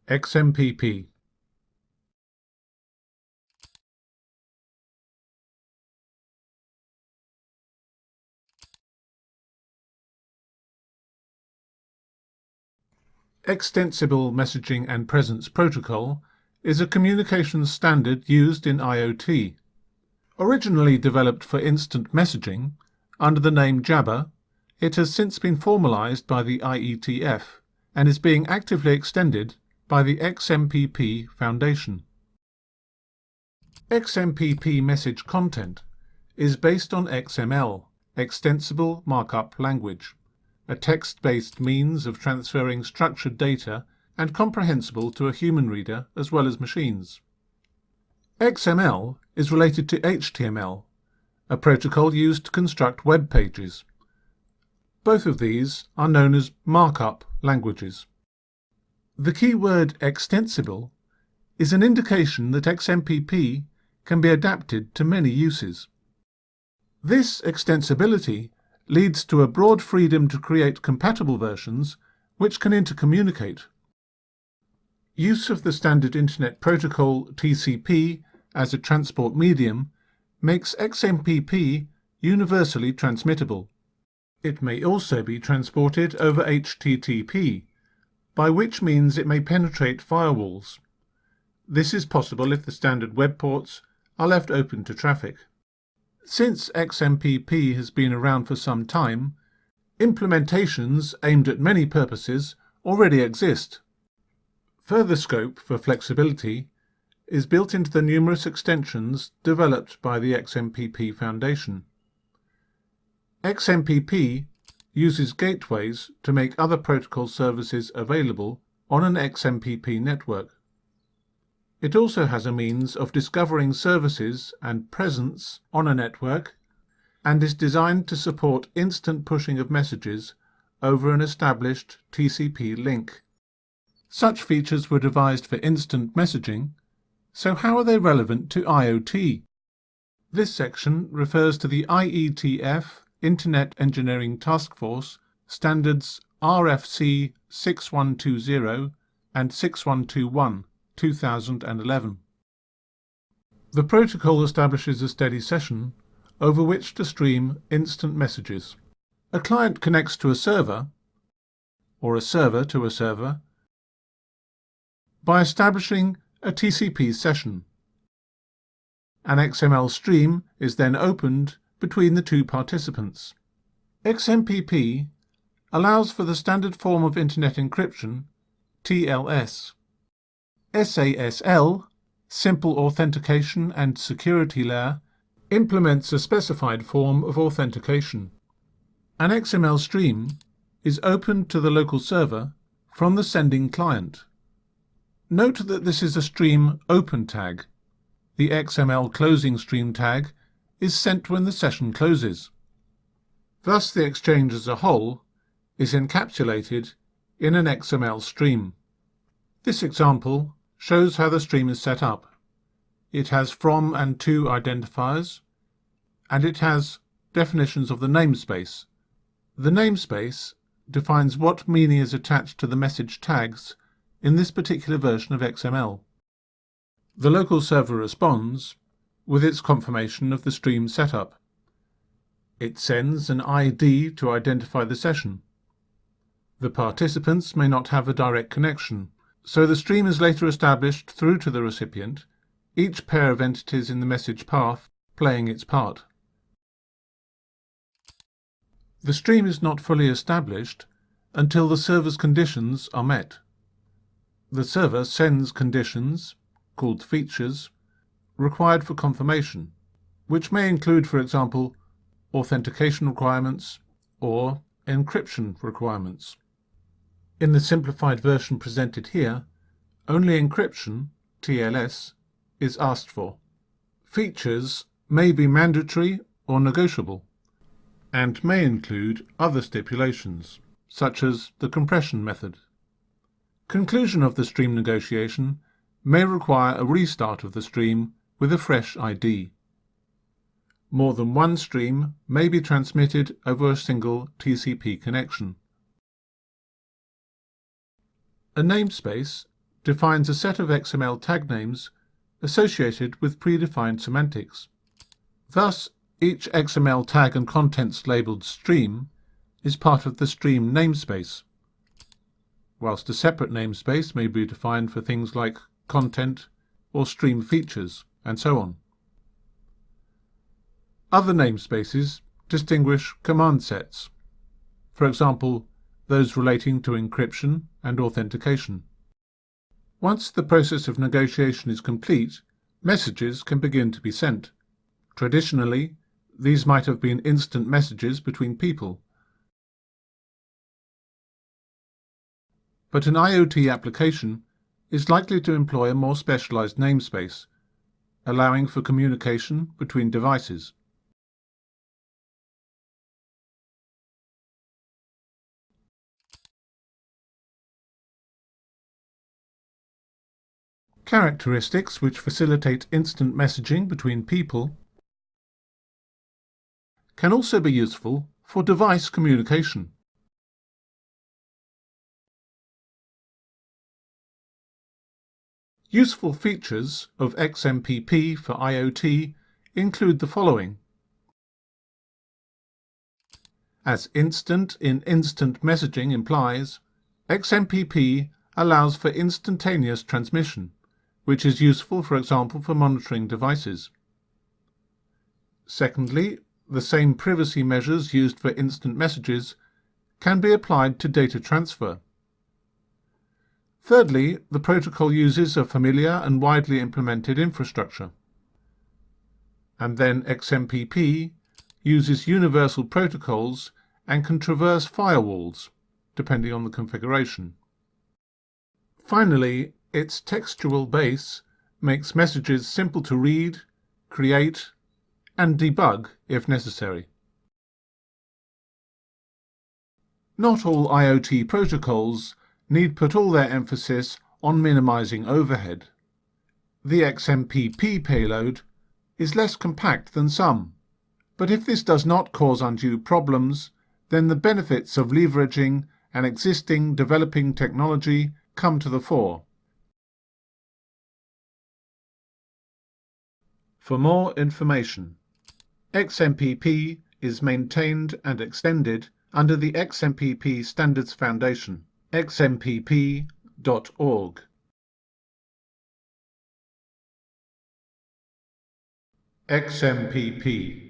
XMPP. Extensible Messaging and Presence Protocol is a communications standard used in IoT. Originally developed for instant messaging under the name Jabber, it has since been formalized by the IETF and is being actively extended by the XMPP Foundation. XMPP message content is based on XML, Extensible Markup Language, a text-based means of transferring structured data and comprehensible to a human reader as well as machines. XML is related to HTML, a protocol used to construct web pages. Both of these are known as markup languages. The keyword extensible is an indication that XMPP can be adapted to many uses. This extensibility leads to a broad freedom to create compatible versions which can intercommunicate. Use of the standard Internet Protocol TCP as a transport medium makes XMPP universally transmittable. It may also be transported over HTTP, by which means it may penetrate firewalls. This is possible if the standard web ports are left open to traffic. Since XMPP has been around for some time, implementations aimed at many purposes already exist. Further scope for flexibility is built into the numerous extensions developed by the XMPP Foundation. XMPP uses gateways to make other protocol services available on an XMPP network. It also has a means of discovering services and presence on a network and is designed to support instant pushing of messages over an established TCP link. Such features were devised for instant messaging, so how are they relevant to IoT? This section refers to the IETF Internet Engineering Task Force standards RFC 6120 and 6121. 2011. The protocol establishes a steady session over which to stream instant messages. A client connects to a server, or a server to a server, by establishing a TCP session. An XML stream is then opened between the two participants. XMPP allows for the standard form of Internet encryption, TLS. SASL, Simple Authentication and Security Layer, implements a specified form of authentication. An XML stream is opened to the local server from the sending client. Note that this is a stream open tag. The XML closing stream tag is sent when the session closes. Thus the exchange as a whole is encapsulated in an XML stream. This example shows how the stream is set up. It has from and to identifiers, and it has definitions of the namespace. The namespace defines what meaning is attached to the message tags in this particular version of XML. The local server responds with its confirmation of the stream setup. It sends an ID to identify the session. The participants may not have a direct connection, so the stream is later established through to the recipient, each pair of entities in the message path playing its part. The stream is not fully established until the server's conditions are met. The server sends conditions, called features, required for confirmation, which may include, for example, authentication requirements or encryption requirements. In the simplified version presented here, only encryption, TLS, is asked for. Features may be mandatory or negotiable, and may include other stipulations, such as the compression method. Conclusion of the stream negotiation may require a restart of the stream with a fresh ID. More than one stream may be transmitted over a single TCP connection. A namespace defines a set of XML tag names associated with predefined semantics. Thus, each XML tag and contents labeled stream is part of the stream namespace, whilst a separate namespace may be defined for things like content or stream features, and so on. Other namespaces distinguish command sets, for example, those relating to encryption and authentication. Once the process of negotiation is complete, messages can begin to be sent. Traditionally, these might have been instant messages between people. But an IoT application is likely to employ a more specialized namespace, allowing for communication between devices. Characteristics which facilitate instant messaging between people can also be useful for device communication. Useful features of XMPP for IoT include the following. As instant in instant messaging implies, XMPP allows for instantaneous transmission, which is useful, for example, for monitoring devices. Secondly, the same privacy measures used for instant messages can be applied to data transfer. Thirdly, the protocol uses a familiar and widely implemented infrastructure. And then XMPP uses universal protocols and can traverse firewalls, depending on the configuration. Finally, its textual base makes messages simple to read, create, and debug if necessary. Not all IoT protocols need put all their emphasis on minimizing overhead. The XMPP payload is less compact than some, but if this does not cause undue problems, then the benefits of leveraging an existing developing technology come to the fore. For more information, XMPP is maintained and extended under the XMPP Standards Foundation, xmpp.org. XMPP